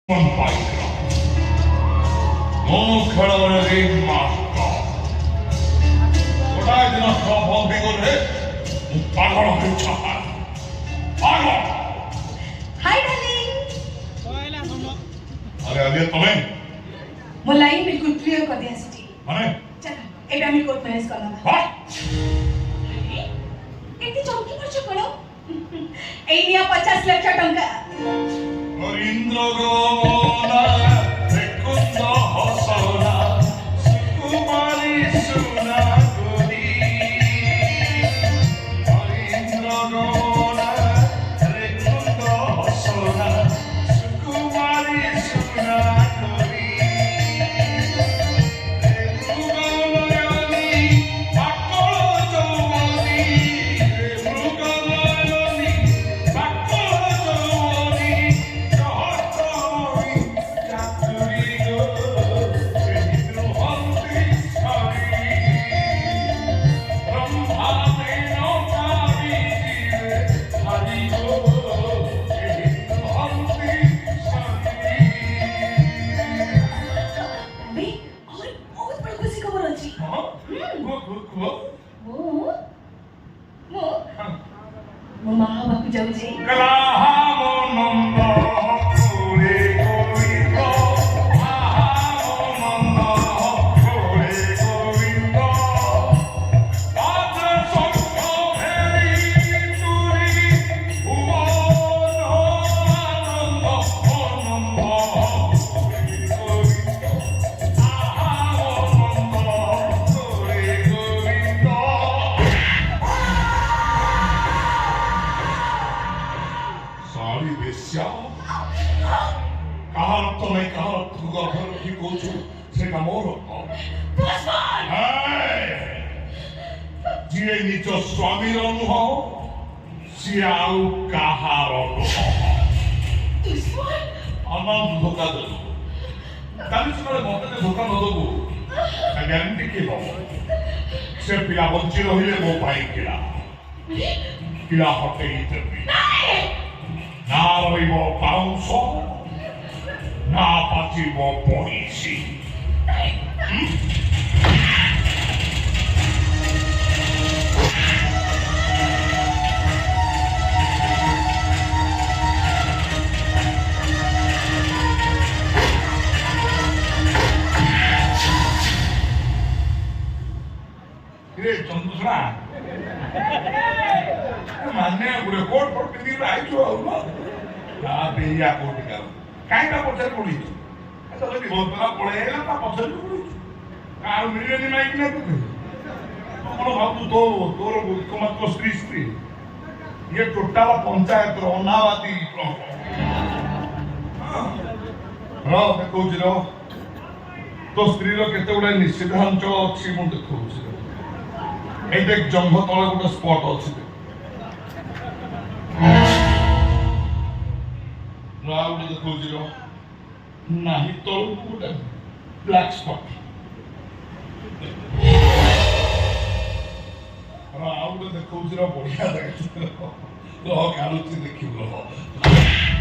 Paika. No Kalare Master. What I did not come on big on it. Pago of child. Pago. Hi, darling. अरे तुम्हें वो line बिल्कुल clear कर दिया city माने चलो एक आमी कोट मैनेज करना हाँ इतनी चौकी पर चुकड़ो एनिया 50 लाख टंका और इंद्र गोमना रेकुंद हसना सुकुमारी सुना गोरी और इंद्र गोमना रेकुंद हसना सुकुमारी सुना गोरी जिए निज स्वामी नुह सी आउ कहार नुह अनंत धोखा देलु काली समय मते धोखा न दबु ग्यारंटी के दब से पिला बंची रहिले मो भाई किला किला हटे देबी ना रहिबो पाउंस ना पाचिबो पॉलिसी चंदुसरा मान्य गुरे कोट पर किदी राइचो हो ना बेया कोट कर काईटा पछर पड़ी अच्छा लगी बहुत बड़ा पळेला ता पछर पड़ी कार मिलनी माइक ना तू कोन भाबू तो तोर एकमात्र स्त्री ये टोटाल पंचायत रो अनावादी रो देखो जिरो तो स्त्री रो केते गुडा निषेधांचल अछि मु देखौ छी एक जंघ तले गोटे स्पॉट अच्छी देखो ना तल गोटे ब्लैक स्पॉट देखो बढ़िया देखो देखिए